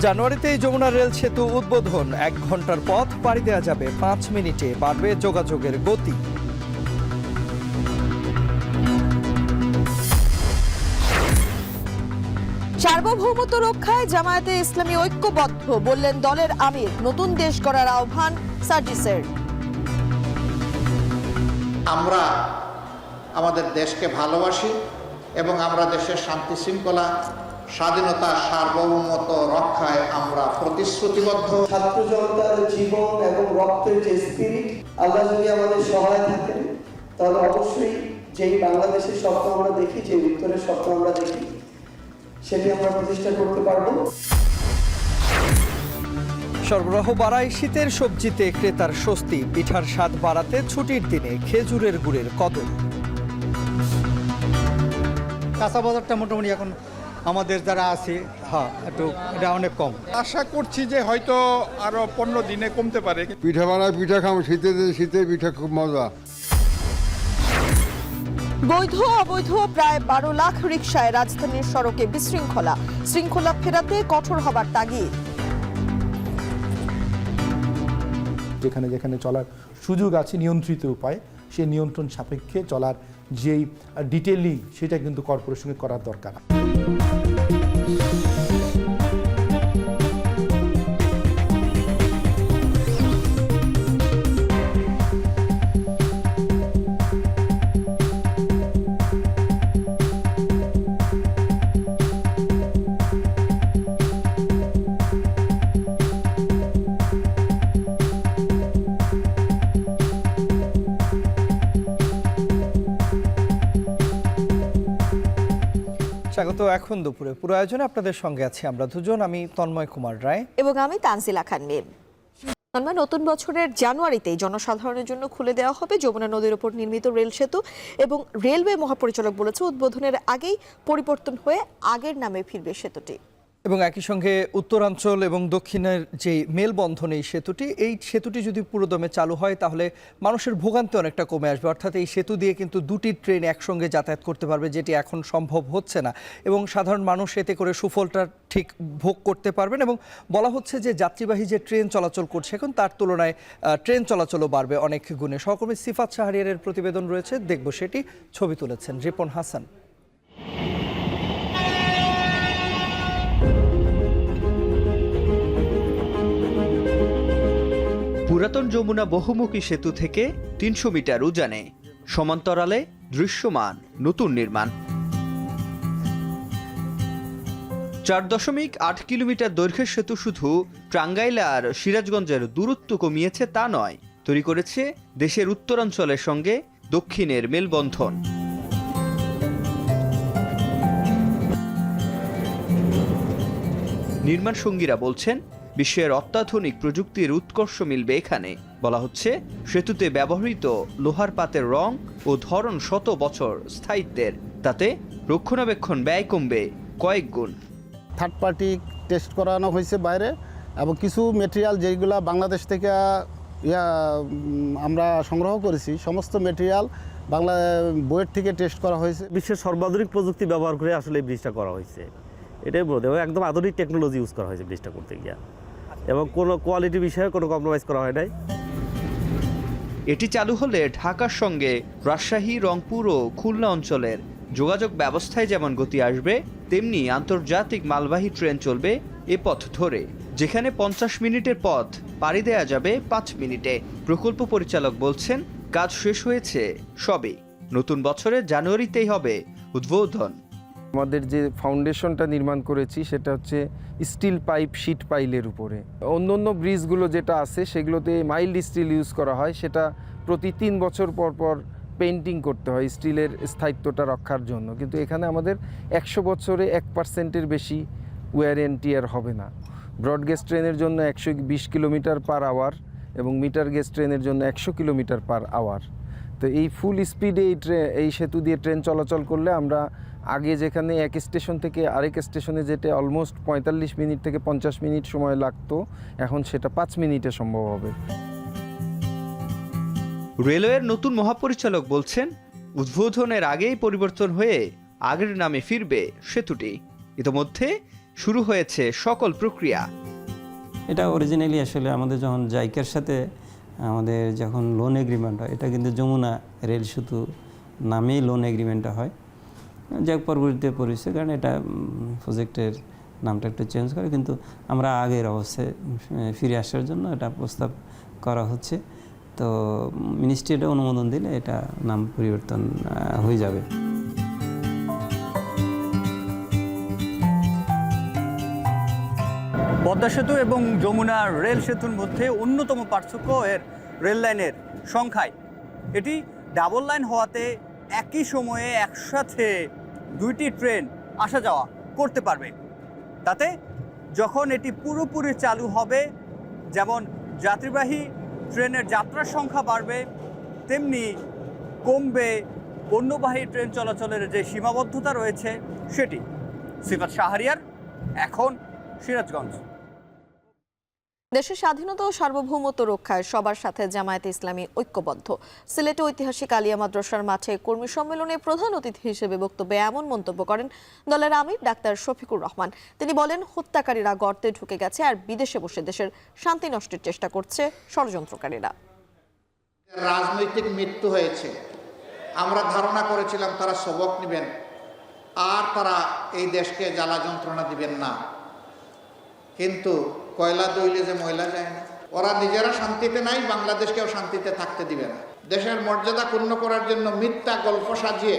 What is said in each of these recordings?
জানুয়ারিতেই Jamuna rail সেতু উদ্বোধন, 1 ঘন্টার পথ পাড়ি দেওয়া যাবে 5 মিনিটে, বাড়বে যোগাযোগের গতি। সার্বভৌমত্ব রক্ষায় জামায়াতে ইসলামী ঐক্যবদ্ধ, বললেন দলের আমির। নতুন দেশ গড়ার আহ্বান সার্জিসের। আমরা আমাদের দেশকে ভালোবাসি এবং আমরা দেশের শান্তি শৃঙ্খলা, স্বাধীনতা, সার্বভৌমত্ব রক্ষায় আমরা প্রতিশ্রুতিবদ্ধ। ছাত্র জনতার জীবন এবং রক্তের যে স্পিরিট, আল্লাহ যদি আমাদের সহায় থাকেন তাহলে অবশ্যই যেই বাংলাদেশের স্বপ্ন আমরা দেখি, যে উত্তরের স্বপ্ন আমরা দেখি, সেটি আমরা প্রতিষ্ঠা করতে পারবো। সরবরাহ বাড়ায় শীতের সবজিতে ক্রেতার স্বস্তি, পিঠার স্বাদ বাড়াতে ছুটির দিনে খেজুরের গুড়ের কদর। কাঁচা বাজারটা মোটামুটি এখন আমাদের যারা আছে একটু এটা অনেক কম। আশা করছি যে হয়তো আরো 15 দিনে কমতে পারে। পিঠা বানায়, পিঠা খাম, শীতে পিঠা খুব মজা। বৈধ অবৈধ প্রায় 12 লাখ রিকশায় রাজধানীর সড়কে বিশৃঙ্খলা, শৃঙ্খলা ফেরাতে কঠোর হবার তাগিদ। যেখানে যেখানে চলার সুযোগ আছে নিয়ন্ত্রিত উপায়, সেই নিয়ন্ত্রণ সাপেক্ষে চলার যেই ডিটেইলিং সেটা কিন্তু কর্পোরেশনে করার দরকার। স্বাগত এখন দুপুরে পুরো আয়োজনে আপনাদের সঙ্গে আছি আমরা দুজন, আমি তন্ময় কুমার রায় এবং আমি তানজিলা খান মিম। নতুন বছরের জানুয়ারিতেই জনসাধারণের জন্য খুলে দেওয়া হবে যমুনা নদীর উপর নির্মিত রেল সেতু, এবং রেলওয়ে মহাপরিচালক বলেছে উদ্বোধনের আগেই পরিবর্তন হয়ে আগের নামে ফিরবে সেতুটি। এবং একই সঙ্গে উত্তরাঞ্চল এবং দক্ষিণের যে মেলবন্ধন এই সেতুটি যদি পুরোদমে চালু হয় তাহলে মানুষের ভোগান্তি অনেকটা কমে আসবে। অর্থাৎ এই সেতু দিয়ে কিন্তু 2টি ট্রেন একসঙ্গে যাতায়াত করতে পারবে, যেটি এখন সম্ভব হচ্ছে না, এবং সাধারণ মানুষ এতে করে সুফলটা ঠিক ভোগ করতে পারবেন। এবং বলা হচ্ছে যে যাত্রীবাহী যে ট্রেন চলাচল করছে এখন, তার তুলনায় ট্রেন চলাচলও বাড়বে অনেক গুণে। সহকর্মী সিফাত শাহরিয়ারের প্রতিবেদন রয়েছে, দেখব সেটি। ছবি তুলেছেন রিপন হাসান। পুরাতন যমুনা বহুমুখী সেতু থেকে 300 মিটার উজানে সমান্তরালে দৃশ্যমান নতুন নির্মাণ। 4.8 কিলোমিটার দৈর্ঘ্যের সেতু শুধু টাঙ্গাইল আর সিরাজগঞ্জের দূরত্ব কমিয়েছে তা নয়, তৈরি করেছে দেশের উত্তরাঞ্চলের সঙ্গে দক্ষিণের মেলবন্ধন। নির্মাণ সঙ্গীরা বলছেন বিশ্বের অত্যাধুনিক প্রযুক্তির উৎকর্ষ মিলবে এখানে। বলা হচ্ছে সেতুতে ব্যবহৃত লোহার পাতের রং ও ধরন শত বছর স্থায়িত্বের, তাতে রক্ষণাবেক্ষণ ব্যয় কমবে কয়েক গুণ। থার্ড পার্টি টেস্ট করানো হয়েছে বাইরে, এবং কিছু মেটেরিয়াল যেগুলো বাংলাদেশ থেকে আমরা সংগ্রহ করেছি, সমস্ত মেটেরিয়াল বাংলা বইয়ের থেকে টেস্ট করা হয়েছে। বিশ্বের সর্বাধুনিক প্রযুক্তি ব্যবহার করে আসলে এই ব্রিজটা করা হয়েছে, এটাই বলতে হবে। একদম আধুনিক টেকনোলজি ইউজ করা হয়েছে ব্রিজটা করতে গিয়ে, এবং কোনো কোয়ালিটি বিষয়ে কোনো কম্প্রোমাইজ করা হয় নাই। এটি চালু হলে ঢাকার সঙ্গে রাজশাহী, রংপুর ও খুলনা অঞ্চলের যোগাযোগ ব্যবস্থায় যেমন গতি আসবে, তেমনি আন্তর্জাতিক মালবাহী ট্রেন চলবে এ পথ ধরে, যেখানে 50 মিনিটের পথ পাড়ি দেয়া যাবে 5 মিনিটে। প্রকল্প পরিচালক বলছেন কাজ শেষ হয়েছে সবে, নতুন বছরের জানুয়ারিতেই হবে উদ্বোধন। আমাদের যে ফাউন্ডেশনটা নির্মাণ করেছি সেটা হচ্ছে স্টিল পাইপ, শিট পাইলের উপরে। অন্য ব্রিজগুলো যেটা আছে সেগুলোতে মাইল্ড স্টিল ইউজ করা হয়, সেটা প্রতি 3 বছর পর পর পেইন্টিং করতে হয় স্টিলের স্থায়িত্বটা রক্ষার জন্য। কিন্তু এখানে আমাদের 100 বছরে 1% বেশি ওয়্যার অ্যান্ড টিয়ার হবে না। ব্রডগেজ ট্রেনের জন্য 120 কিলোমিটার পার আওয়ার এবং মিটার গেজ ট্রেনের জন্য 100 কিলোমিটার পার আওয়ার। তো এই ফুল স্পিডে এই সেতু দিয়ে ট্রেন চলাচল করলে আমরা আগে যেখানে এক স্টেশন থেকে আরেক স্টেশনে যেতে অলমোস্ট 45 মিনিট থেকে 50 মিনিট সময় লাগতো, এখন সেটা 5 মিনিটে সম্ভব হবে। রেলওয়ের নতুন মহাপরিচালক বলছেন উদ্বোধনের আগেই পরিবর্তন হয়ে আগের নামে ফিরবে সেতুটি। ইতোমধ্যে শুরু হয়েছে সকল প্রক্রিয়া। এটা অরিজিনালি আসলে আমাদের যখন জাইকার সাথে আমাদের যখন লোন এগ্রিমেন্ট হয়, এটা কিন্তু যমুনা রেল সেতু নামেই লোন এগ্রিমেন্টটা হয়। যাক পরবর্তীতে পরিচয়, কারণ এটা প্রজেক্টের নামটা একটু চেঞ্জ করে, কিন্তু আমরা আগের অবস্থায় ফিরে আসার জন্য এটা প্রস্তাব করা হচ্ছে। তো মিনিস্ট্রি এটা অনুমোদন দিলে এটা নাম পরিবর্তন হয়ে যাবে। পদ্মা সেতু এবং যমুনা রেল সেতুর মধ্যে অন্যতম পার্থক্য এর রেল লাইনের সংখ্যায়। এটি ডাবল লাইন হওয়াতে একই সময়ে একসাথে দুইটি ট্রেন আসা যাওয়া করতে পারবে। তাতে যখন এটি পুরোপুরি চালু হবে, যেমন যাত্রীবাহী ট্রেনের যাত্রার সংখ্যা বাড়বে, তেমনি কমবে পণ্যবাহী ট্রেন চলাচলের যে সীমাবদ্ধতা রয়েছে সেটি। সিফাত শাহরিয়ার, এখন সিরাজগঞ্জ। দেশের স্বাধীনতা ও সার্বভৌমত্ব রক্ষায় সবার সাথে জামায়াতে ইসলামী ঐক্যবদ্ধ। সিলেটে ঐতিহাসিক আলিয়া মাদ্রাসার মাঠে কর্মী সম্মেলনে প্রধান অতিথি হিসেবে বক্তব্যে এমন মন্তব্য করেন দলের আমির ডাক্তার শফিকুর রহমান। তিনি বলেন, হত্যাকারীরা গর্তে ঢুকে গেছে আর বিদেশে বসে দেশের শান্তি নষ্টের চেষ্টা করছে ষড়যন্ত্রকারীরা। রাজনৈতিক মৃত্যু হয়েছে, আমরা ধারণা করেছিলাম তারা সবক নেবেন আর তারা এই দেশকে জ্বালা যন্ত্রণা দিবেন না, কিন্তু কয়লা দইলে যে ময়লা যায় না। ওরা নিজেরা শান্তিতে নাই, বাংলাদেশকেও শান্তিতে থাকতে দিবে না। দেশের মর্যাদা পূর্ণ করার জন্য মিথ্যা গল্প সাজিয়ে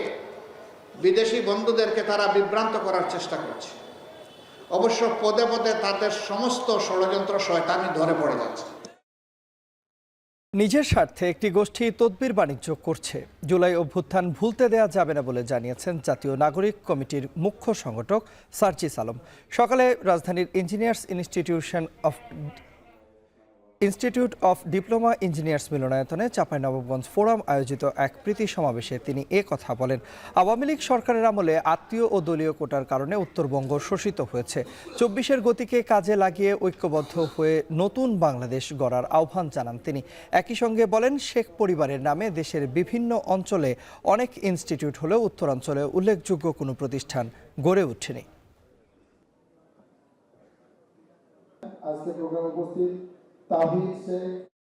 বিদেশি বন্ধুদেরকে তারা বিভ্রান্ত করার চেষ্টা করছে। অবশ্য পদে পদে তাদের সমস্ত ষড়যন্ত্র শয়তানি ধরে পড়ে যাচ্ছে। নিজের স্বার্থে একটি গোষ্ঠী তদবির বাণিজ্য করছে। জুলাই অভ্যুত্থান ভুলতে দেওয়া যাবে না বলে জানিয়েছেন জাতীয় নাগরিক কমিটির মুখ্য সংগঠক সার্জিস আলম। সকালে রাজধানীর ইনস্টিটিউট অফ ডিপ্লোমা ইঞ্জিনিয়ার্স মিলনায়তনে চাঁপাইনবাবগঞ্জ ফোরাম আয়োজিত এক প্রীতি সমাবেশে তিনি কথা বলেন। আওয়ামী লীগ সরকারের আমলে আত্মীয় ও দলীয় কোটার কারণে উত্তরবঙ্গ শোষিত হয়েছে। ২৪-এর গতিকে কাজে লাগিয়ে ঐক্যবদ্ধ হয়ে নতুন বাংলাদেশ গড়ার আহ্বান জানান তিনি। একই সঙ্গে বলেন, শেখ পরিবারের নামে দেশের বিভিন্ন অঞ্চলে অনেক ইনস্টিটিউট হলেও উত্তরাঞ্চলে উল্লেখযোগ্য কোনো প্রতিষ্ঠান গড়ে ওঠেনি।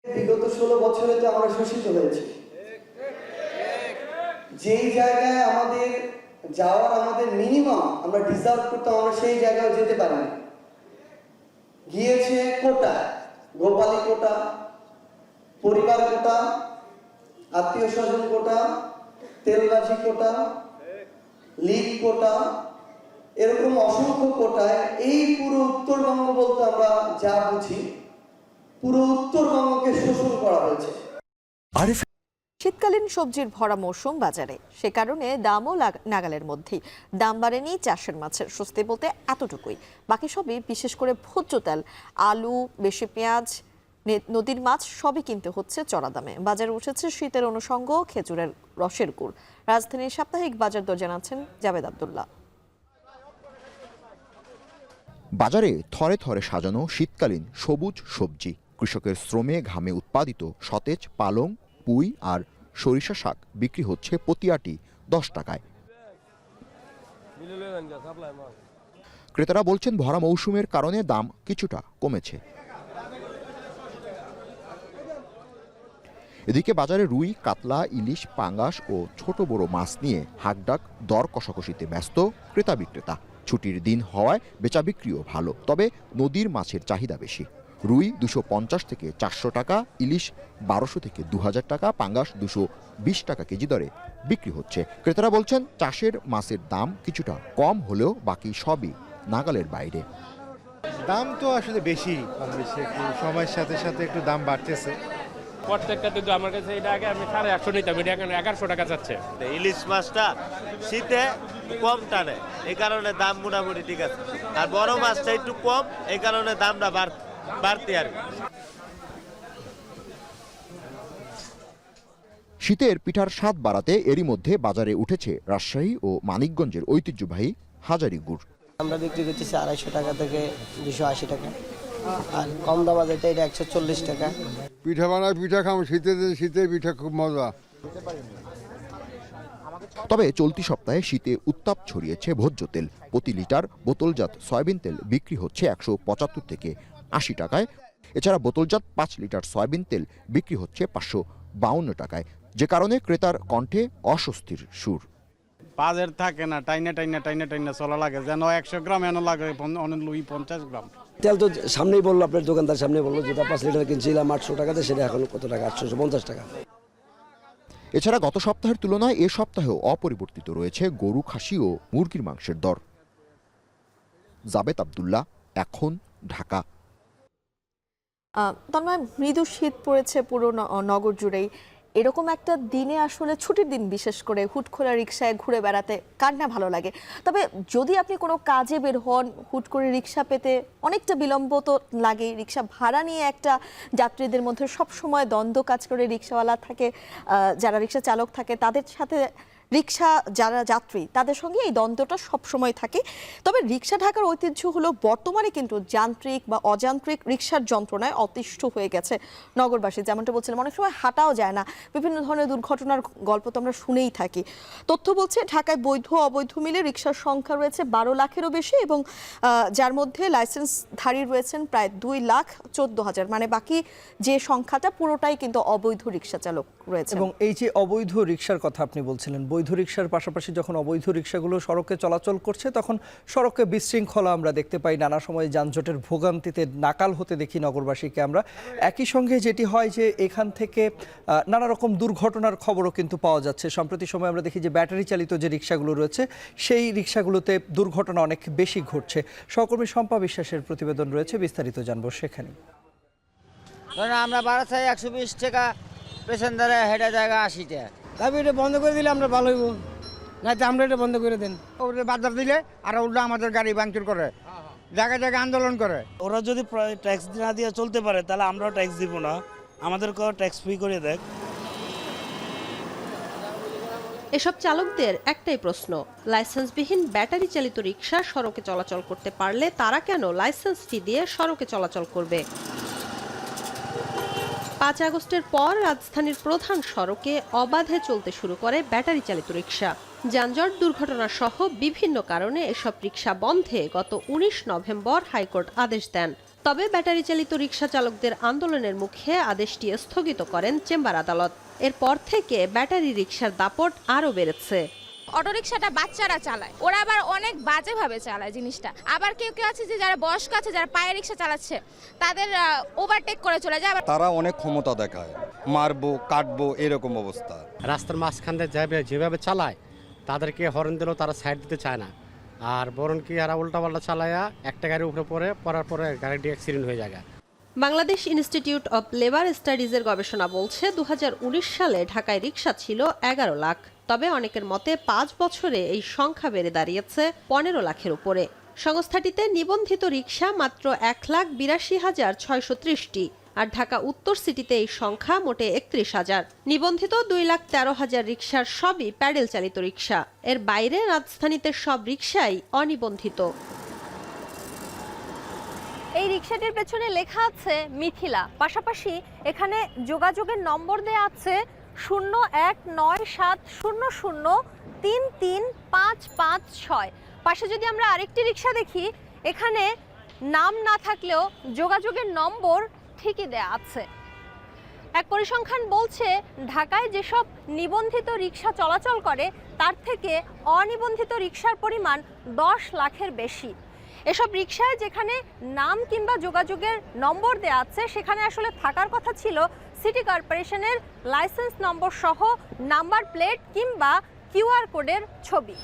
বিগত 16 বছরে তো আমরা শোষিত হয়েছি। যেই জায়গায় আমাদের যাওয়ার আমাদের মিনিমাম আমরা ডিজার্ভ করতাম, আমরা সেই জায়গায় যেতে পারিনি। গিয়েছে কোটা, গোপালী কোটা, পরিবার কোটা, আত্মীয় স্বজন কোটা, তেলবাজি কোটা, লীগ কোটা, এরকম অসংখ্য কোটায় এই পুরো উত্তরবঙ্গ বলতে আমরা যা বুঝি, পুরো উত্তরবঙ্গকে শোষণ করা হয়েছে। শীতকালীন সবজির ভরা মৌসুম বাজারে, সে কারণে দামও নাগালের মধ্যেই। দাম বাড়েনি চাষের মাছের, স্বস্তি বলতে এতটুকুই। বাকি সবই, বিশেষ করে ভোজ্য তেল, আলু, বেশি পেঁয়াজ, নদীর মাছ সবই কিনতে হচ্ছে চড়া দামে। বাজারে উঠেছে শীতের অনুষঙ্গ খেজুরের রসের গুড়। রাজধানীর সাপ্তাহিক বাজার দর জানাচ্ছেন জাবেদ আব্দুল্লাহ। বাজারে থরে থরে সাজানো শীতকালীন সবুজ সবজি। কৃষকের শ্রমে ঘামে উৎপাদিত সতেজ পালং, পুঁই আর সরিষা শাক বিক্রি হচ্ছে প্রতি আটি 10 টাকায়। ক্রেতারা বলছেন, ভরা মৌসুমের কারণে দাম কিছুটা কমেছে। এদিকে বাজারে রুই, কাতলা, ইলিশ, পাঙ্গাস ও ছোট বড় মাছ নিয়ে হাকডাক দর কষাকষিতে ব্যস্ত ক্রেতা বিক্রেতা। ছুটির দিন হওয়ায় বেচা বিক্রিও ভালো, তবে নদীর মাছের চাহিদা বেশি। রুই 250 থেকে 400 টাকা, ইলিশ 1200 থেকে 2000 টাকা, পাঙ্গাস 220 টাকা কেজি দরে বিক্রি হচ্ছে। ক্রেতারা বলছেন, চাষের মাছের দাম কিছুটা কম হলেও বাকি সবই নাগালের বাইরে। দাম তো আসলে বেশি, একটু সময়ের সাথে সাথে একটু দাম বাড়তেছে। প্রত্যেকটা কিন্তু আমার কাছে এটা আগে আমি 150 নিতাম, এটা এখন 1100 টাকা যাচ্ছে। ইলিশ মাছটা শীতে কম টানে, এই কারণে দাম মোটামুটি ঠিক আছে। আর বড় মাছটা একটু কম, এই কারণে দামটা বাড়তি আর কি। শীতের পিঠার স্বাদ বাড়াতে এরই মধ্যে বাজারে উঠেছে রাজশাহী ও মানিকগঞ্জের ঐতিহ্যবাহী হাজারি গুড়। আমরা বিক্রি করতেছি 250 টাকা থেকে 280 টাকা, আর কম দামা যেটা এটা 140 টাকা। পিঠা বানায়, পিঠা খাম, শীতে পিঠা খুব মজা। তবে চলতি সপ্তাহে শীতে উত্তাপ ছড়িয়েছে ভোজ্য তেল। প্রতি লিটার বোতলজাত সয়াবিন তেল বিক্রি হচ্ছে 175 থেকে 80 টাকায়। এছাড়া বোতলজাত 5 লিটার সয়াবিন তেল বিক্রি হচ্ছে 552 টাকায়, যে কারণে ক্রেতার কণ্ঠে অস্বস্তির সুর। বাজেট থাকে না, টাইনা চলা লাগে, যেন 100 গ্রাম এনে লাগে 50 গ্রাম। তেল তো সামনেই বললো, আপনার দোকানদার সামনে বললো, যেটা 5 লিটার কিনছিলাম 800 টাকাতে, সেটা এখন কত টাকা? 850 টাকা। এছাড়া গত সপ্তাহের তুলনায় এ সপ্তাহেও অপরিবর্তিত রয়েছে গরু, খাসি ও মুরগির মাংসের দর। জাবেদ আব্দুল্লাহ, এখন, ঢাকা। তন্ময়, মৃদু শীত পড়েছে পুরো নগর জুড়েই। এরকম একটা দিনে আসলে ছুটির দিন বিশেষ করে হুট খোলা রিক্সায় ঘুরে বেড়াতে কার না ভালো লাগে। তবে যদি আপনি কোনো কাজে বের হন, হুট করে রিক্সা পেতে অনেকটা বিলম্ব তো লাগে। রিক্সা ভাড়া নিয়ে একটা যাত্রীদের মধ্যে সব সময় দ্বন্দ্ব কাজ করে। রিক্সাওয়ালা থাকে, যারা রিক্সা চালক থাকে, তাদের সাথে রিক্সা যারা যাত্রী তাদের সঙ্গে এই দ্বন্দ্বটা সবসময় থাকে। তবে রিক্সা ঢাকার ঐতিহ্য হলো বর্তমানে কিন্তু যান্ত্রিক বা অযান্ত্রিক রিক্সার যন্ত্রণায় অতিষ্ঠ হয়ে গেছে নগরবাসী। যেমনটা বলছিলাম, অনেক সময় হাঁটাও যায় না, বিভিন্ন ধরনের দুর্ঘটনার গল্প তো আমরা শুনেই থাকি। তথ্য বলছে ঢাকায় বৈধ অবৈধ মিলে রিক্সার সংখ্যা রয়েছে 12 লাখেরও বেশি, এবং যার মধ্যে লাইসেন্সধারী রয়েছেন প্রায় 2,14,000। মানে বাকি যে সংখ্যাটা পুরোটাই কিন্তু অবৈধ রিক্সা চালক রয়েছে। এবং এই যে অবৈধ রিক্সার কথা আপনি বলছিলেন, বৈধ রিক্সার পাশাপাশি যখন অবৈধ রিক্সাগুলো সড়কে চলাচল করছে তখন সড়কে বিশৃঙ্খলা আমরা দেখতে পাই, নানা সময় যানজটের ভোগান্তিতে নাকাল হতে দেখি নগরবাসীকে আমরা। একই সঙ্গে যেটি হয় যে এখান থেকে নানা রকম দুর্ঘটনার খবরও কিন্তু পাওয়া যাচ্ছে। সম্প্রতি সময় আমরা দেখি যে ব্যাটারি চালিত যে রিক্সাগুলো রয়েছে সেই রিক্সাগুলোতে দুর্ঘটনা অনেক বেশি ঘটছে। সহকর্মী শম্পা বিশ্বাসের প্রতিবেদন রয়েছে, বিস্তারিত জানবো সেখানে। আমরা ভাড়া চাই 120 টাকা, প্যাসেঞ্জারে হেঁটে জায়গা 80 টাকা। তবে এটা বন্ধ করে দিলে আমরা ভালো হইব, নাইতে আমরা এটা বন্ধ করে দেন। ওদের বাজার দিলে আর উল্টো আমাদের গাড়ি ভাঙচুর করে, জায়গায় জায়গায় আন্দোলন করে। ওরা যদি ট্যাক্স না দিয়ে চলতে পারে তাহলে আমরাও ট্যাক্স দিব না, আমাদেরকেও ট্যাক্স ফ্রি করে দেয়। এসব চালকদের একটাই প্রশ্ন, লাইসেন্সবিহীন ব্যাটারি চালিত রিক্সা সড়কে চলাচল করতে পারলে তারা কেন লাইসেন্স ফি দিয়ে সড়কে চলাচল করবে? 5 আগস্টের পর রাজধানীর প্রধান সড়কে অবাধে চলতে শুরু করে ব্যাটারি চালিত রিক্সা। যানজট, দুর্ঘটনা সহ বিভিন্ন কারণে এসব রিক্সা বন্ধে গত 19 নভেম্বর হাইকোর্ট আদেশ দেন। তবে ব্যাটারি চালিত রিক্সা চালকদের আন্দোলনের মুখে আদেশটি স্থগিত করেন চেম্বার আদালত। এরপর থেকে ব্যাটারি রিক্সার দাপট আরও বেড়েছে। অটোরিকশাটা বাচ্চারা চালায়, ওরা আবার অনেক বাজেভাবে চালায় জিনিসটা। আবার কেউ কেউ আছে যে যারা বয়স্ক আছে, যারা পায়ে রিক্সা চালাচ্ছে, তাদের ওভারটেক করে চলে যায়। তারা অনেক ক্ষমতা দেখায়, মারবো কাটবো এরকম অবস্থা। রাস্তার মাঝখান দিয়ে যেভাবে চালায় তাদেরকে হর্ন দিলেও তারা সাইড দিতে চায় না, আর বরং কি এরা উল্টাপাল্টা চালায়া একটা গাড়ির উপরে পড়ার পরে গাড়িটি অ্যাক্সিডেন্ট হয়ে যায়। বাংলাদেশ ইনস্টিটিউট অব লেবার স্টাডিজের গবেষণা বলছে 2019 সালে ঢাকায় রিক্সা ছিল 11 লাখ। তবে অনেকের মতে 5 বছরে এই সংখ্যা বেড়ে দাঁড়িয়েছে 15 লাখের উপরে। সংস্থাটিতে নিবন্ধিত রিক্সা মাত্র 1,82,630টি, আর ঢাকা উত্তর সিটিতে এই সংখ্যা মোটে 31,000। নিবন্ধিত 2,13,000 রিক্সার সবই প্যাডেল চালিত রিক্সা। এর বাইরে রাজধানীতে সব রিক্সাই অনিবন্ধিত। এই রিক্সাটির পেছনে লেখা আছে মিথিলা, পাশাপাশি এখানে যোগাযোগের নম্বর দেয়া আছে 019700335556। পাশে যদি আমরা আরেকটি রিক্সা দেখি, এখানে নাম না থাকলেও যোগাযোগের নম্বর ঠিকই দেয়া আছে। এক পরিসংখ্যান বলছে ঢাকায় যেসব নিবন্ধিত রিক্সা চলাচল করে তার থেকে অনিবন্ধিত রিক্সার পরিমাণ 10 লাখের বেশি। এসব রিক্সায় যেখানে নাম কিংবা যোগাযোগের নম্বর দেওয়া আছে, সেখানে আসলে থাকার কথা ছিল সিটি কর্পোরেশনের লাইসেন্স নম্বর সহ নাম্বার প্লেট কিংবা কিউআর কোডের ছবি।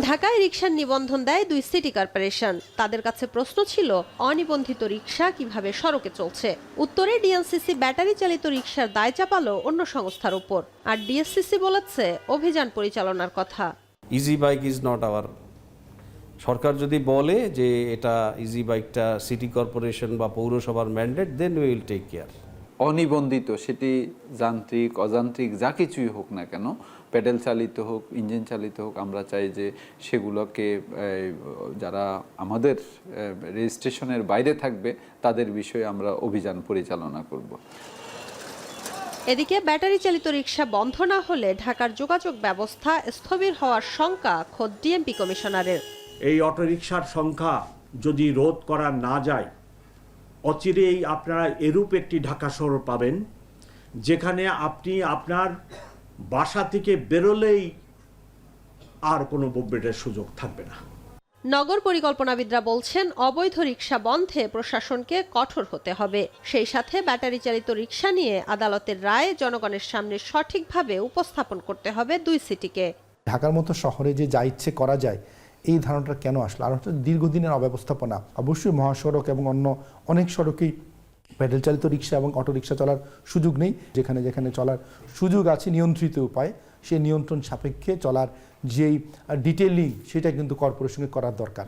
ঢাকায় রিক্সার নিবন্ধন দেয় 2 সিটি কর্পোরেশন। তাদের কাছে প্রশ্ন ছিল অনিবন্ধিত রিক্সা কিভাবে সড়কে চলছে। উত্তরে ডিএনসিসি ব্যাটারি চালিত রিক্সার দায় চাপালো অন্য সংস্থার উপর, আর ডিএসসিসি বলেছে অভিযান পরিচালনার কথা। Easy bike is not our. সরকার যদি বলে যে এটা ইজি বাইকটা সিটি কর্পোরেশন বা পৌরসভার mandate, then we will take care. অনিবন্ধিত, সেটি যান্ত্রিক অযান্ত্রিক যা কিছুই হোক না কেন, প্যাডেল চালিত হোক ইঞ্জিন চালিত হোক, আমরা চাই যে সেগুলোকে যারা আমাদের রেজিস্ট্রেশনের বাইরে থাকবে তাদের বিষয়ে আমরা অভিযান পরিচালনা করব। এদিকে ব্যাটারি চালিত রিকশা বন্ধ না হলে ঢাকার যোগাযোগ ব্যবস্থা স্থবির হওয়ার শঙ্কা খোদ ডিএমপি কমিশনারের। এই অটোরিকশার সংখ্যা যদি রোধ করা না যায়, অচিরেই আপনারা এরূপ একটি ঢাকা শহর পাবেন যেখানে আপনি আপনার বাসা থেকে বেরোলেই আর কোনো মুভমেন্টের সুযোগ থাকবে না। নগর পরিকল্পনাবিদরা বলছেন অবৈধ রিকশা বন্ধে প্রশাসনকে কঠোর হতে হবে। সেই সাথে ব্যাটারি চালিত রিকশা নিয়ে আদালতের রায় জনগণের সামনে সঠিকভাবে উপস্থাপন করতে হবে দুই সিটিকে। ঢাকার মতো শহরে যে যা ইচ্ছে করা যায় এই ধারণাটা কেন আসলো? আর হচ্ছে দীর্ঘদিনের অব্যবস্থাপনা। অবশ্যই মহাসড়ক এবং অন্য অনেক সড়কেই প্যাডেল চালিত রিকশা এবং অটো রিকশা চলার সুযোগ নেই। যেখানে যেখানে চলার সুযোগ আছে নিয়ন্ত্রিত উপায়, সেই নিয়ন্ত্রণ সাপেক্ষে চলার যেই ডিটেইলিং সেটা কিন্তু কর্পোরেশনকে করার দরকার।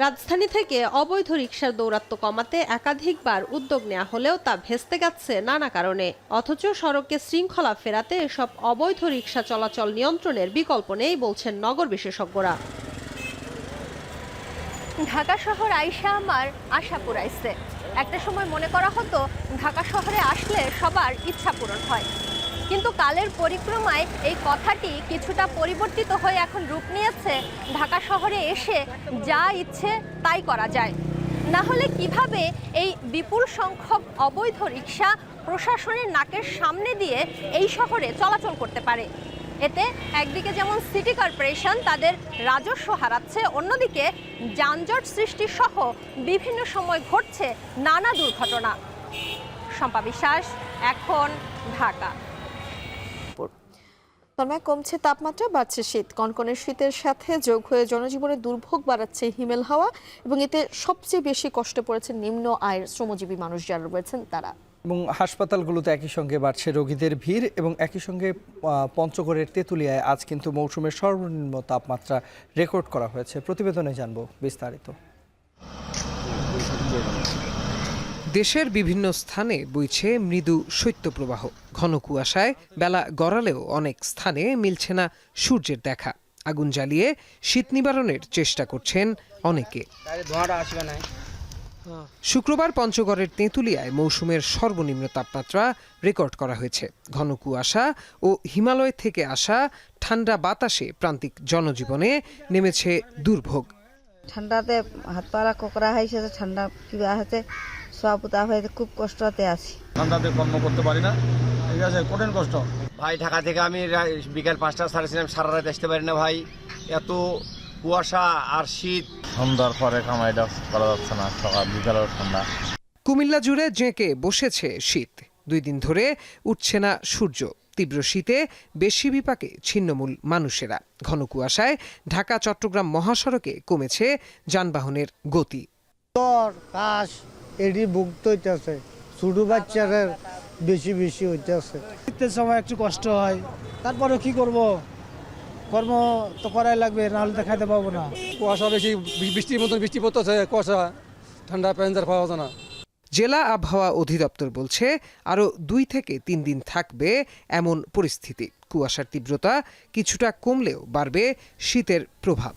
রাজধানী থেকে অবৈধ রিকশার দৌরাত্ম্য কমাতে একাধিকবার উদ্যোগ নেওয়া হলেও তা ভেস্তে গেছে নানা কারণে। অথচ সড়কে শৃঙ্খলা ফেরাতে এসব অবৈধ রিকশা চলাচল নিয়ন্ত্রণের বিকল্প নেই বলছেন নগর বিশেষজ্ঞরা। ঢাকা শহর আইসা আমার আশা পুরাইছে। একটা সময় মনে করা হতো ঢাকা শহরে আসলে সবার ইচ্ছা পূরণ হয়, কিন্তু কালের পরিক্রমায় এই কথাটি কিছুটা পরিবর্তিত হয়ে এখন রূপ নিয়েছে ঢাকা শহরে এসে যা ইচ্ছে তাই করা যায়। না হলে কিভাবে এই বিপুল সংখ্যক অবৈধ রিকশা প্রশাসনের নাকের সামনে দিয়ে এই শহরে চলাচল করতে পারে? এতে একদিকে যেমন সিটি কর্পোরেশন তাদের রাজস্ব হারাচ্ছে, অন্যদিকে যানজট সৃষ্টি সহ বিভিন্ন সময় ঘটছে নানা দুর্ঘটনা। শম্পা বিশ্বাস, এখন, ঢাকা। তন্ময়, কমছে তাপমাত্রা, বাড়ছে শীত। কনকনের শীতের সাথে যোগ হয়ে জনজীবনে দুর্ভোগ বাড়াচ্ছে হিমেল হাওয়া, এবং এতে সবচেয়ে বেশি কষ্টে পড়েছে নিম্ন আয়ের শ্রমজীবী মানুষ যারা রয়েছেন তারা। এবং হাসপাতালগুলোতে একই সঙ্গে বাড়ছে রোগীদের ভিড়, এবং একই সঙ্গে পঞ্চগড়ের তেঁতুলিয়ায় আজ কিন্তু মৌসুমের সর্বনিম্ন তাপমাত্রা রেকর্ড করা হয়েছে। প্রতিবেদনে জানবো বিস্তারিত। দেশের বিভিন্ন স্থানে বইছে মৃদু শৈত্যপ্রবাহ। ঘন কুয়াশায় বেলা গড়ালেও অনেক স্থানে মিলছে না সূর্যের দেখা। আগুন জ্বালিয়ে শীত নিবারণের চেষ্টা করছেন অনেকে। শুক্রবার পঞ্চগড়ের তেঁতুলিয়ায় মৌসুমের সর্বনিম্ন তাপমাত্রা রেকর্ড করা হয়েছে। ঘন কুয়াশা ও হিমালয় থেকে আসা ঠান্ডা বাতাসে প্রান্তিক জনজীবনে নেমেছে দুর্ভোগ। ঠান্ডাতে হাত পাড়া কোকড়া হয়েছে, ঠান্ডা কিবা হয়েছে, সপুতা হয়েছে, খুব কষ্টতে আছি। ঠান্ডাতে কর্ম করতে পারি না, ঠিক আছে, কঠিন কষ্ট। ভাই ঢাকা থেকে আমি বিকাল 5টা 5:30 সারা রাত আসতে পারি না ভাই, এত কুয়াশা আর শীত। সন্ধ্যার পরে কামাইটা করা যাচ্ছে না, সকাল বিকালের ঠান্ডা। কুমিল্লা জুড়ে জেঁকে বসেছে শীত। 2 দিন ধরে উঠছে না সূর্য। তীব্র শীতে বেশি বিপাকে ছিন্নমূল মানুষেরা। ঘন কুয়াশায় ঢাকা চট্টগ্রাম মহাসড়কে কমেছে যানবাহনের গতি। কাশ এটি ভুগতে হইতেছে, ছোট বাচ্চাদের বেশি বেশি হইতেছে। শীতের সময় একটু কষ্ট হয়, তারপরে কি করব, কর্ম তো করাই লাগবে, নাহলে তো খাইতে পাবো না। কুয়াশা বেশি, বৃষ্টির মতন বৃষ্টি পড়তেছে, কুয়াশা, ঠান্ডা প্যান্জার পাওয়া যায় না। জেলা আবহাওয়া অধিদপ্তর বলছে আরও 2 থেকে 3 দিন থাকবে এমন পরিস্থিতি। কুয়াশার তীব্রতা কিছুটা কমলেও বাড়বে শীতের প্রভাব।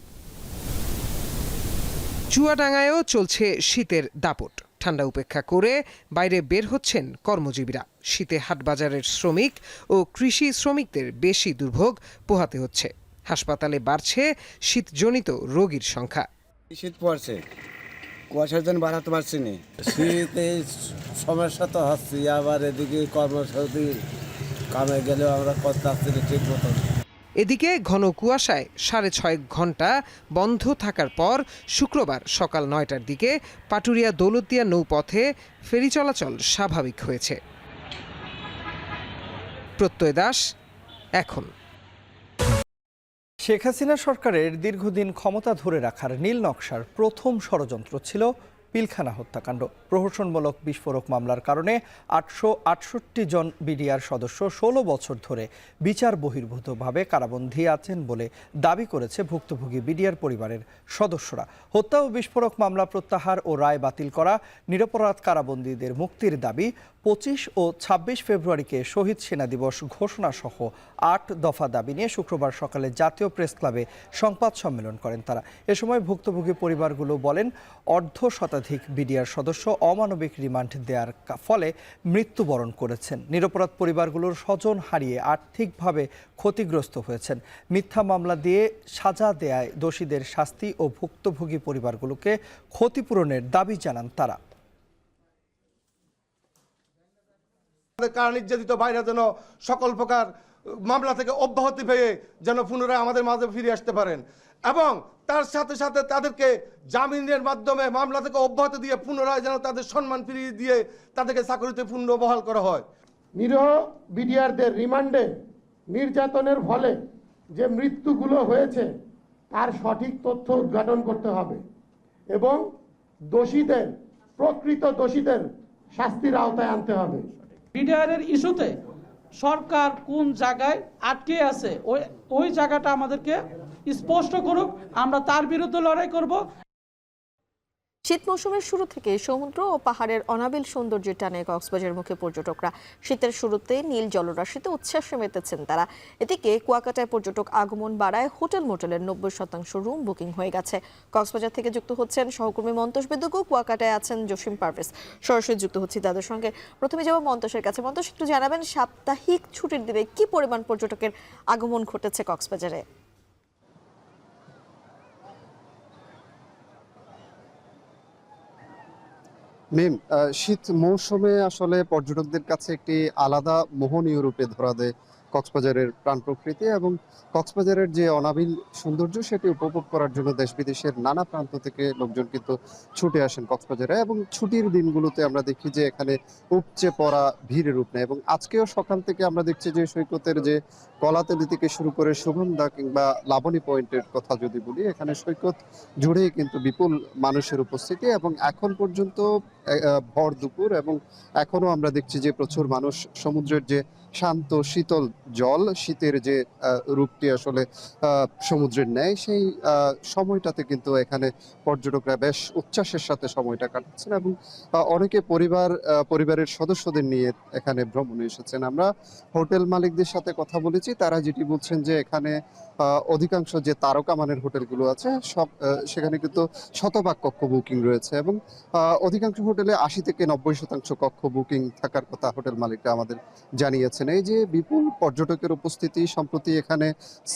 চুয়াডাঙ্গায়ও চলছে শীতের দাপট। ঠান্ডা উপেক্ষা করে বাইরে বের হচ্ছেন কর্মজীবীরা। শীতে হাটবাজারের শ্রমিক ও কৃষি শ্রমিকদের বেশি দুর্ভোগ পোহাতে হচ্ছে। হাসপাতালে বাড়ছে শীতজনিত রোগীর সংখ্যা। শীত পড়ছে, কুয়াশার জন্য বাড়াতে পারছি না, শীতে সমস্যা তো হচ্ছে। আবার এদিকে কর্মসূচি কামে গেলেও আমরা করতে পারছি না ঠিক মতন। এদিকে ঘন কুয়াশায় 6.5 ঘন্টা বন্ধ থাকার পর শুক্রবার সকাল 9টার দিকে পাটুরিয়া দৌলতদিয়া নৌপথে ফেরি চলাচল স্বাভাবিক হয়েছে। প্রত্যয় দাস, এখন। শেখ হাসিনা সরকারের দীর্ঘদিন ক্ষমতা ধরে রাখার নীল নকশার প্রথম ষড়যন্ত্র ছিল পিলখানা হত্যাকাণ্ড। প্রহসনমূলক বিস্ফোরক মামলার কারণে 868 জন বিডিআর সদস্য 16 বছর ধরে বিচার বহির্ভূতভাবে কারাবন্দী আছেন বলে দাবি করেছে ভুক্তভোগী বিডিআর পরিবারের সদস্যরা। হত্যা ও বিস্ফোরক মামলা প্রত্যাহার ও রায় বাতিল করা, নিরপরাধ কারাবন্দীদের মুক্তির দাবি 25 ও 26 ফেব্রুয়ারিকে শহীদ সেনা দিবস ঘোষণা সহ 8 দফা দাবি নিয়ে শুক্রবার সকালে জাতীয় প্রেস ক্লাবে সংবাদ সম্মেলন করেন তারা। এ সময় ভুক্তভোগী পরিবারগুলো বলেন, অর্ধ শতাধিক বিডিআর সদস্য অমানবিক রিমান্ড দেওয়ার ফলে মৃত্যুবরণ করেছেন। নিরপরাধ পরিবারগুলোর স্বজন হারিয়ে আর্থিকভাবে ক্ষতিগ্রস্ত হয়েছেন। মিথ্যা মামলা দিয়ে সাজা দেয়ায় দোষীদের শাস্তি ও ভুক্তভোগী পরিবারগুলোকে ক্ষতিপূরণের দাবি জানান তারা। কারণ নির্যাতিত ভাইরা যেন সকল প্রকার মামলা থেকে অব্যাহতি পেয়ে যেন পুনরায় আমাদের মাঝে ফিরে আসতে পারেন, এবং তার সাথে সাথে তাদেরকে জামিনের মাধ্যমে মামলা থেকে অব্যাহতি দিয়ে পুনরায় যেন তাদের সম্মান ফিরিয়ে দিয়ে তাদেরকে চাকরিতে পুনর্বহাল করা হয়। নিরীহ বিডিআরদের রিমান্ডে নির্যাতনের ফলে যে মৃত্যুগুলো হয়েছে তার সঠিক তথ্য উদ্ঘাটন করতে হবে এবং দোষীদের, প্রকৃত দোষীদের শাস্তির আওতায় আনতে হবে। বিডিআরের ইস্যুতে সরকার কোন জায়গায় আটকে আছে ওই জায়গাটা আমাদেরকে স্পষ্ট করুক, আমরা তার বিরুদ্ধে লড়াই করব। শীত মৌসুমের শুরু থেকে সমুদ্র ও পাহাড়ের অনাবিল সৌন্দর্যের টানে কক্সবাজার মুখে পর্যটকরা। শীতের শুরুতে নীল জলরাশিতে উচ্ছ্বাসে মেতেছেন তারা। এদিকে কুয়াকাটায় পর্যটক আগমন বাড়ায় হোটেল মোটেলের 90% রুম বুকিং হয়ে গেছে। কক্সবাজার থেকে যুক্ত হচ্ছেন সহকর্মী মন্তোষ বেদুগু, কুয়াকাটায় আছেন জসিম পারভেজ। সরাসরি যুক্ত হচ্ছি তাদের সঙ্গে। প্রথমে যাব মন্তোষের কাছে। মন্তোষ, একটু জানাবেন সাপ্তাহিক ছুটির দিনে কি পরিমাণ পর্যটকের আগমন ঘটেছে কক্সবাজারে? মিম, শীত মৌসুমে আসলে পর্যটকদের কাছে একটি আলাদা মোহনীয় রূপে ধরা দেয় কক্সবাজারের প্রাণ প্রকৃতি, এবং কক্সবাজারের যে অনাবিল সৌন্দর্য সেটি উপভোগ করার জন্য দেশ বিদেশের নানা প্রান্ত থেকে লোকজন কিন্তু ছুটে আসেন কক্সবাজারে। এবং ছুটির দিনগুলোতে আমরা দেখি যে এখানে উপচে পড়া ভিড়ের রূপ নেয়, এবং আজকেও সকাল থেকে আমরা দেখছি যে সৈকতের যে কলাতলি থেকে শুরু করে সুগন্ধা কিংবা লাবণী পয়েন্টের কথা যদি বলি, এখানে সৈকত জুড়েই কিন্তু বিপুল মানুষের উপস্থিতি, এবং এখন পর্যন্ত ভর দুপুর এবং এখনো আমরা দেখছি যে প্রচুর মানুষ সমুদ্রের যে শান্ত শীতল জল, শীতের যে রূপটি আসলে সমুদ্রের ন্যায়, সেই সময়টাতে কিন্তু এখানে পর্যটকরা বেশ উচ্ছ্বাসের সাথে সময়টা কাটাচ্ছেন, এবং অনেকে পরিবারের সদস্যদের নিয়ে এখানে ভ্রমণে এসেছেন। আমরা হোটেল মালিকদের সাথে কথা বলেছি, তারা যেটি বলছেন যে এখানে অধিকাংশ যে তারকা মানের হোটেলগুলো আছে সব সেখানে কিন্তু শতভাগ কক্ষ বুকিং রয়েছে, এবং অধিকাংশ হোটেলে 80 থেকে 90% কক্ষ বুকিং থাকার কথা হোটেল মালিকরা আমাদের জানিয়েছেন। এই যে বিপুল পর্যটকের উপস্থিতি, সম্প্রতি এখানে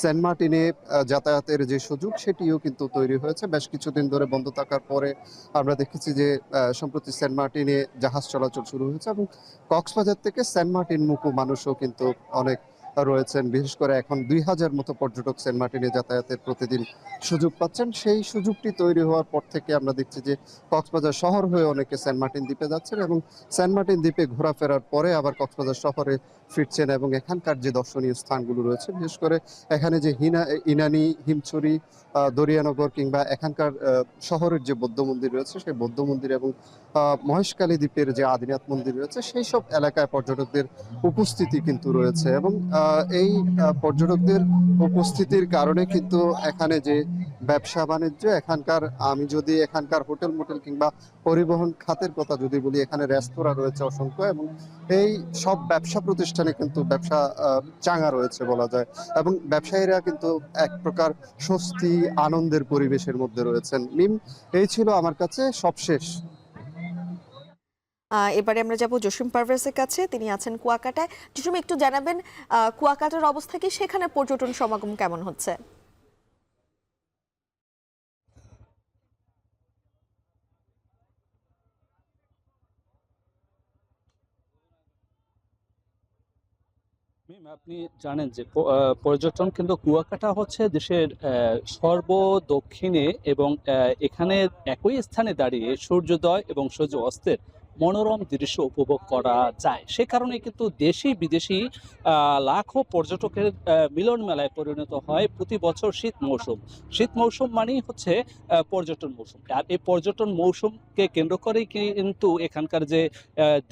সেন্ট মার্টিনে যাতায়াতের যে সুযোগ সেটিও কিন্তু তৈরি হয়েছে। বেশ কিছুদিন ধরে বন্ধ থাকার পরে আমরা দেখেছি যে সম্প্রতি সেন্ট মার্টিনে জাহাজ চলাচল শুরু হয়েছে, এবং কক্সবাজার থেকে সেন্ট মার্টিন মুখো মানুষও কিন্তু অনেক রয়েছেন। বিশেষ করে এখন 2000 মতো পর্যটক সেন্ট মার্টিনে যাতায়াতের প্রতিদিন সুযোগ পাচ্ছেন। সেই সুযোগটি তৈরি হওয়ার পর থেকে আমরা দেখছি যে কক্সবাজার শহর হয়ে অনেকে সেন্ট মার্টিন দ্বীপে যাচ্ছেন, এবং সেন্ট মার্টিন দ্বীপে ঘোরাফেরার পরে আবার কক্সবাজার শহরে ফিরছেন, এবং এখানকার যে দর্শনীয় স্থানগুলো রয়েছে, বিশেষ করে এখানে যে ইনানি, হিমছড়ি, দরিয়ানগর কিংবা এখানকার শহরের যে বৌদ্ধ মন্দির রয়েছে সেই বৌদ্ধ মন্দির, এবং মহেশখালী দ্বীপের যে আদিনাথ মন্দির রয়েছে, সেই সব এলাকায় পর্যটকদের উপস্থিতি কিন্তু রয়েছে। এবং এই পর্যটকদের উপস্থিতির কারণে কিন্তু এখানে যে ব্যবসা বাণিজ্য, আমি যদি এখানকার হোটেল মোটেল কিংবা পরিবহন খাতের কথা যদি বলি, এখানে রেস্তোরাঁ রয়েছে অসংখ্য, এবং এই সব ব্যবসা প্রতিষ্ঠানে কিন্তু ব্যবসা চাঙা রয়েছে বলা যায়, এবং ব্যবসায়ীরা কিন্তু এক প্রকার স্বস্তি আনন্দের পরিবেশের মধ্যে রয়েছেন। মিম, এই ছিল আমার কাছে সবশেষ। এবারে আমরা যাব জসিম পারভেজের কাছে, তিনি আছেন কুয়াকাটায়। জসিম, একটু জানাবেন কুয়াকাটার অবস্থা কি, সেখানে পর্যটন সমাগম কেমন হচ্ছে? আপনি জানেন যে পর্যটন কিন্তু কুয়াকাটা হচ্ছে দেশের সর্বদক্ষিণে, এবং এখানে একই স্থানে দাঁড়িয়ে সূর্যোদয় এবং সূর্য অস্তের মনোরম দৃশ্য উপভোগ করা যায়। সে কারণে কিন্তু দেশি বিদেশি লাখো পর্যটকের মিলন মেলায় পরিণত হয় প্রতি বছর শীত মৌসুম মানেই হচ্ছে পর্যটন মৌসুম। আর এই পর্যটন মৌসুমকে কেন্দ্র করেই কিন্তু এখানকার যে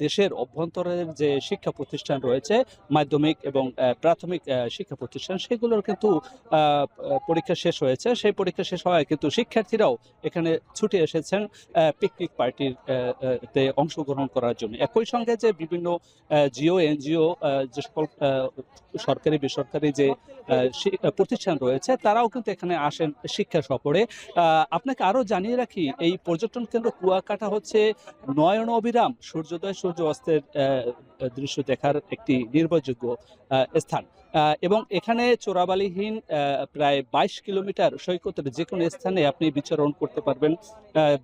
দেশের অভ্যন্তরের যে শিক্ষা প্রতিষ্ঠান রয়েছে, মাধ্যমিক এবং প্রাথমিক শিক্ষা প্রতিষ্ঠান, সেগুলোর কিন্তু পরীক্ষা শেষ হয়েছে। সেই পরীক্ষা শেষ হওয়ায় কিন্তু শিক্ষার্থীরাও এখানে ছুটে এসেছেন পিকনিক পার্টিতে অংশ অংশগ্রহণ করার জন্য। একই সঙ্গে যে বিভিন্ন জিও এনজিও যে সকল সরকারি বেসরকারি যে প্রতিষ্ঠান রয়েছে তারাও কিন্তু এখানে আসেন শিক্ষা সফরে। আপনাকে আরো জানিয়ে রাখি, এই পর্যটন কেন্দ্র কুয়াকাটা হচ্ছে নয়ন অবিরাম সূর্যোদয় সূর্য অস্তের দৃশ্য দেখার একটি নির্ভরযোগ্য স্থান এবং এখানে চোরাবালিহীন প্রায় 22 কিলোমিটার সৈকতের যে কোনো স্থানে আপনি বিচরণ করতে পারবেন।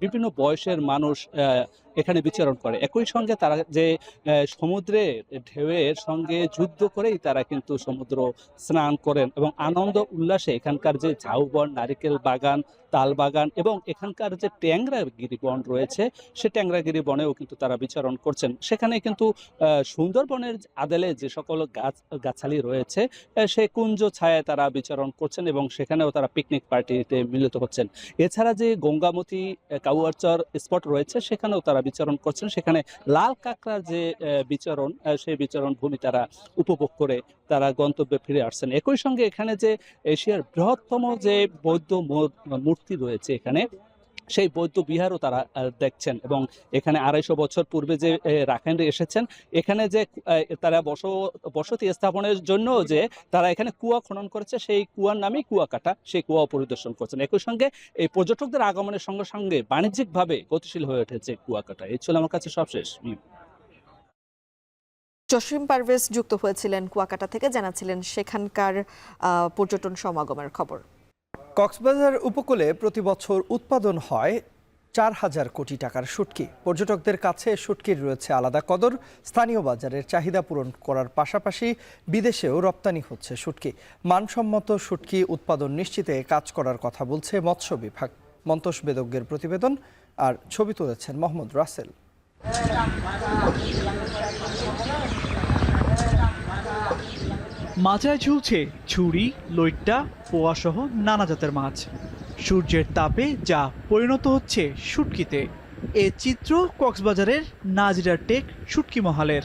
বিভিন্ন বয়সের মানুষ এখানে বিচরণ করে। একই সঙ্গে তারা যে সমুদ্রের ঢেউয়ের সঙ্গে যুদ্ধ করেই তারা কিন্তু সমুদ্র স্নান করেন এবং আনন্দ উল্লাসে এখানকার যে ঝাউবন, নারিকেল বাগান, তাল বাগান এবং এখানকার যে ট্যাংরাগিরি বন রয়েছে সে ট্যাংরাগিরি বনেও কিন্তু তারা বিচরণ করছেন। সেখানে কিন্তু সুন্দরবনের আদেলে যে সকল গাছালি রয়েছে সেই কুঞ্জ ছায়ায় তারা বিচরণ করছেন এবং সেখানেও তারা পিকনিক পার্টিতে মিলিত হচ্ছেন। এছাড়া যে গঙ্গামতি কাউয়ারচর স্পট রয়েছে সেখানেও তারা বিচরণ করছেন। সেখানে লাল কাঁকড়ার যে বিচরণ সেই বিচরণ ভূমি তারা উপভোগ করে তারা গন্তব্যে ফিরে আসছেন। একই সঙ্গে এখানে যে এশিয়ার বৃহত্তম যে বৌদ্ধ মূর্তি রয়েছে এখানে সেই বৌদ্ধ বিহারও তারা দেখছেন এবং এখানে 250 বছর পূর্বে যে রাখাইনরা এসেছেন এখানে যে তারা বসতি স্থাপনের জন্য যে তারা এখানে কুয়া খনন করেছে সেই কুয়ার নামই কুয়াকাটা, সেই কুয়া পরিদর্শন করছেন। একই সঙ্গে এই পর্যটকদের আগমনের সঙ্গে সঙ্গে বাণিজ্যিকভাবে গতিশীল হয়ে উঠেছে কুয়াকাটা। এই ছিল আমার কাছে সবশেষ। জসিম পারভেজ যুক্ত হয়েছিলেন কুয়াকাটা থেকে, জানাচ্ছিলেন সেখানকার পর্যটন সমাগমের খবর। কক্সবাজার উপকূলে প্রতি বছর উৎপাদন হয় 4000 কোটি টাকার শুটকি। পর্যটকদের কাছে শুটকির রয়েছে আলাদা কদর। স্থানীয় বাজারের চাহিদা পূরণ করার পাশাপাশি বিদেশেও রপ্তানি হচ্ছে শুটকি। মানসম্মত শুটকি উৎপাদন নিশ্চিতে কাজ করার কথা বলছে মৎস্য বিভাগ। মন্তোষ বেদজ্ঞের প্রতিবেদন আর ছবি তুলেছেন মোহাম্মদ রাসেল। মাচায় ঝুলছে ছুরি, লইট্টা, পোয়া সহ নানা জাতের মাছ। সূর্যের তাপে যা পরিণত হচ্ছে শুটকিতে। এ চিত্র কক্সবাজারের নাজিরার টেক শুটকি মহালের।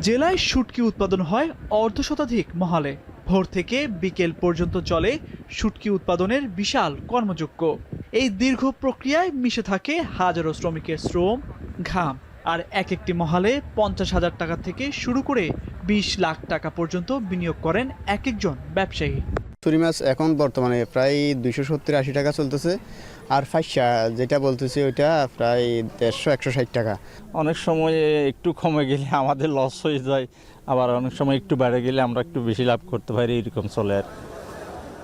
জেলায় শুটকি উৎপাদন হয় অর্ধশতাধিক মহালে। ভোর থেকে বিকেল পর্যন্ত চলে শুটকি উৎপাদনের বিশাল কর্মযজ্ঞ। এই দীর্ঘ প্রক্রিয়ায় মিশে থাকে হাজারো শ্রমিকের শ্রম, ঘাম। আর এক একটি মহালে 50,000 টাকা থেকে শুরু করে 20 লাখ টাকা পর্যন্ত বিনিয়োগ করেন এক একজন ব্যবসায়ী। ছুরি মাছ এখন বর্তমানে প্রায় 270-80 টাকা চলতেছে, আর ফাইসা যেটা বলতেছি ওইটা প্রায় 150-160 টাকা। অনেক সময় একটু কমে গেলে আমাদের লস হয়ে যায়, আবার অনেক সময় একটু বেড়ে গেলে আমরা একটু বেশি লাভ করতে পারি, এরকম চলে আর।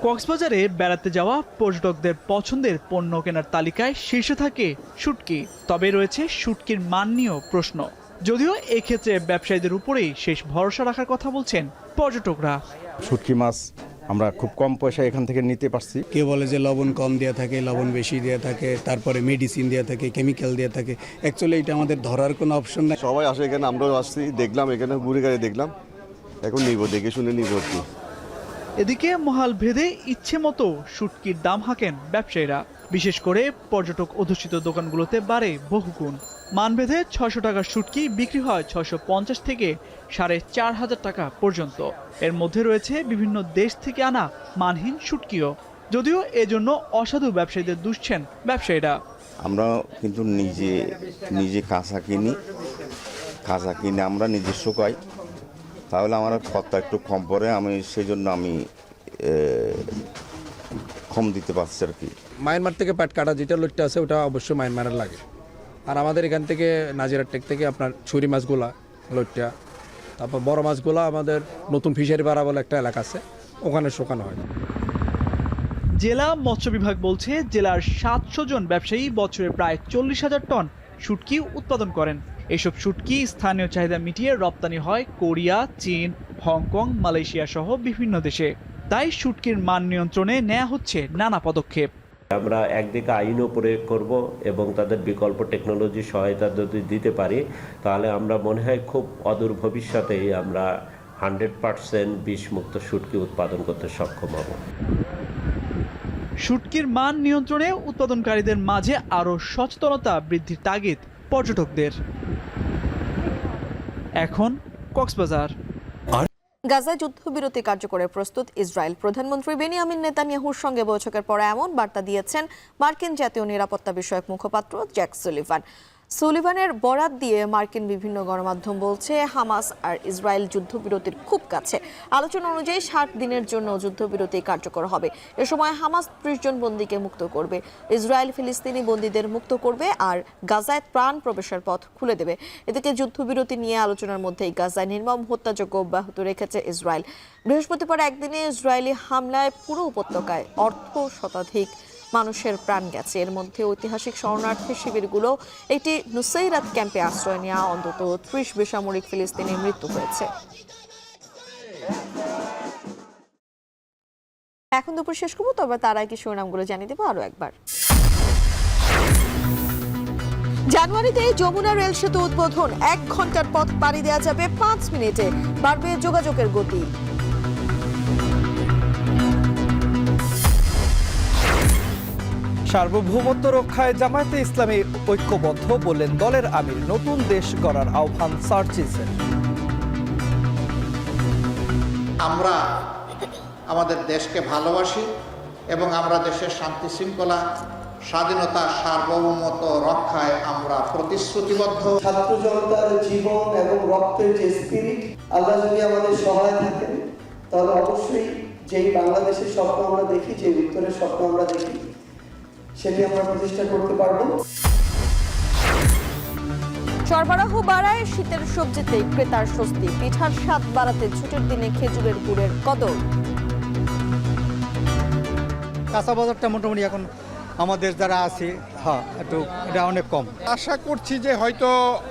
কক্সবাজারে বেড়াতে যাওয়া পর্যটকদের পছন্দের পণ্য কেনার তালিকায় শীর্ষে থাকে শুটকি। তবে রয়েছে শুটকির মান নিয়েও প্রশ্ন, যদিও এক্ষেত্রে ব্যবসায়ীদের উপরেই শেষ ভরসা রাখার কথা বলছেন পর্যটকরা। শুটকি মাছ আমরা খুব কম পয়সায় এখান থেকে নিতে পারছি। কেউ বলে যে লবণ কম দেওয়া থাকে, লবণ বেশি দেওয়া থাকে, তারপরে মেডিসিন দেওয়া থাকে, কেমিক্যাল দেওয়া থাকে। অ্যাকচুয়ালি এটা আমাদের ধরার কোনো অপশন নাই। সবাই আসে এখানে, আমরাও আসছি, দেখলাম এখানে ঘুরে গাড়ি দেখলাম, এখন নিব, দেখে শুনে নিব আর কি। এদিকে মহাল ভেদে ইচ্ছে মতো শুটকির দাম হাঁকেন ব্যবসায়ীরা। বিশেষ করে পর্যটক অধ্যুষিত দোকানগুলোতে বাড়ে বহুগুণ। মানভেদে 600 টাকার শুটকি বিক্রি হয় 650 থেকে 4,500 টাকা পর্যন্ত। এর মধ্যে রয়েছে বিভিন্ন দেশ থেকে আনা মানহীন শুটকিও, যদিও এজন্য অসাধু ব্যবসায়ীদের দুষছেন ব্যবসায়ীরা। আমরা কিন্তু নিজে কাঁচা কিনে আমরা নিজে শুকাই, তাহলে আমার খরচা একটু কম পড়ে, আমি সেই জন্য আমি কম দিতে পারছি আর কি। মায়ানমার থেকে পাট কাটা যেটা লোটটা আছে ওটা অবশ্যই মায়ানমারের লাগে। আর আমাদের এখান থেকে নাজিরার টেক থেকে আপনার ছুরি মাছগুলা, লোটটা, তারপর বড় মাছগুলা আমাদের নতুন ফিশারি পাড়া বলে একটা এলাকা আছে, ওখানে শুকানো হয়। জেলা মৎস্য বিভাগ বলছে জেলার 700 জন ব্যবসায়ী বছরে প্রায় 40,000 টন শুটকি উৎপাদন করেন। এসব শুটকি স্থানীয় চাহিদা মিটিয়ে রপ্তানি হয় কোরিয়া, চীন, হংকং, মালয়েশিয়া সহ বিভিন্ন দেশে। তাই শুটকির মান নিয়ন্ত্রণে নেওয়া হচ্ছে নানা পদক্ষেপ। আমরা একদিকে আইনও প্রয়োগ করব এবং তাদের বিকল্প টেকনোলজি সহায়তা যদি দিতে পারি, তাহলে আমরা মনে হয় খুব অদূর ভবিষ্যতেই আমরা 100% বিষমুক্ত শুটকি উৎপাদন করতে সক্ষম হব। শুটকির মান নিয়ন্ত্রণে উৎপাদনকারীদের মাঝে আরও সচেতনতা বৃদ্ধির তাগিদ পর্যটকদের। এখন কক্সবাজার। গাজায় যুদ্ধবিরতি কার্যকরের প্রস্তুত ইসরায়েল। প্রধানমন্ত্রী বেনিয়ামিন নেতানিয়াহুর সঙ্গে বৈঠকের পর এমন বার্তা দিয়েছেন মার্কিন জাতীয় নিরাপত্তা বিষয়ক মুখপাত্র জ্যাক সুলিভান। সুলিভানের বরাত দিয়ে মার্কিন বিভিন্ন গণমাধ্যম বলছে, হামাস আর ইসরায়েল যুদ্ধবিরতির খুব কাছে। আলোচনা অনুযায়ী 60 দিনের জন্য যুদ্ধবিরতি কার্যকর হবে। এ সময় হামাস 30 জন বন্দীকে মুক্ত করবে, ইসরায়েল ফিলিস্তিনি বন্দীদের মুক্ত করবে আর গাজায় প্রাণ প্রবেশের পথ খুলে দেবে। এদিকে যুদ্ধবিরতি নিয়ে আলোচনার মধ্যেই গাজায় নির্মম হত্যাযজ্ঞ অব্যাহত রেখেছে ইসরায়েল। বৃহস্পতিবার একদিনে ইসরায়েলি হামলায় পুরো উপত্যকায় শতাধিক মানুষের প্রাণ গেছে। এর মধ্যে ঐতিহাসিক শরণার্থী শিবিরগুলো একটি নুসাইরাত ক্যাম্পে আশ্রয় নেওয়া অন্তত 30 বেসামরিক ফিলিস্তিনির মৃত্যু হয়েছে। এখন দুপুর শেষ করবো, তবে তার আগে শিরোনামগুলো জানিয়ে দেবো আরো একবার। জানুয়ারিতে যমুনা রেল সেতু উদ্বোধন, 1 ঘন্টার পথ পাড়ি দেওয়া যাবে 5 মিনিটে, বাড়বে যোগাযোগের গতি। সার্বভৌমত্ব রক্ষায় জামায়াতে ইসলামী ঐক্যবদ্ধ, বললেন দলের আমির। নতুন দেশ গড়ার আহ্বান সার্জিসের। আমরা আমাদের দেশকে ভালোবাসি এবং আমরা দেশের শান্তি শৃঙ্খলা, স্বাধীনতা, সার্বভৌমত্ব রক্ষায় আমরা প্রতিশ্রুতিবদ্ধ। ছাত্র জনতার জীবন এবং রক্তের যে স্পিরিট, আল্লাহ যদি আমাদের সহায় থাকেন তাহলে অবশ্যই যেই বাংলাদেশের স্বপ্ন আমরা দেখি, যে উত্তরের স্বপ্ন আমরা দেখি, সেটি আমরা প্রতিষ্ঠা করতে পারবো। সরবরাহ বাড়ায় শীতের সবজিতে ক্রেতার স্বস্তি, পিঠার স্বাদ বাড়াতে ছুটির দিনে খেজুরের গুড়ের কদর। কাঁচা বাজারটা মোটামুটি এখন আমাদের যারা আছে একটু এটা অনেক কম। আশা করছি যে হয়তো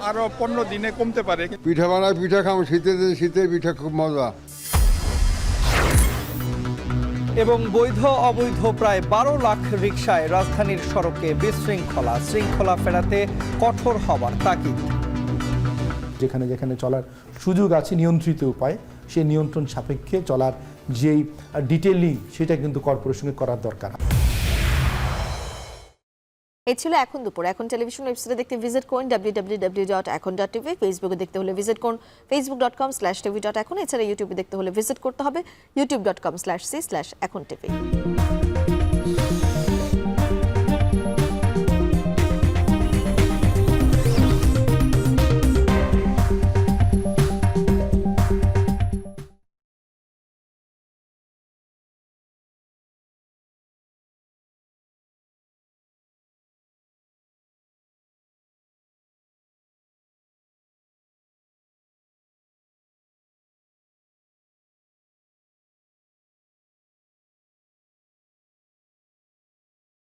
আরো 15 দিনে কমতে পারে। পিঠা বানায়, পিঠা খাবো, শীতের পিঠা খুব মজা। এবং বৈধ অবৈধ প্রায় 12 লাখ রিকশায় রাজধানীর সড়কে শৃঙ্খলা ফেরাতে কঠোর হবার তাগিদ। যেখানে যেখানে চলার সুযোগ আছে নিয়ন্ত্রিত উপায়, সেই নিয়ন্ত্রণ সাপেক্ষে চলার যেই ডিটেইলিং, সেটা কিন্তু কর্পোরেশনে করার দরকার। এই ছিল এখন দুপুর। এখন টেলিভিশন ওয়েবসাইটে দেখতে ভিজিট করুন www.ekon.tv। ফেসবুকে দেখতে হলে ভিজিট করুন facebook.com/tv.ekon। এছাড়া ইউটিউবে দেখতে হলে ভিজিট করতে হবে youtube.com/c/ekontv।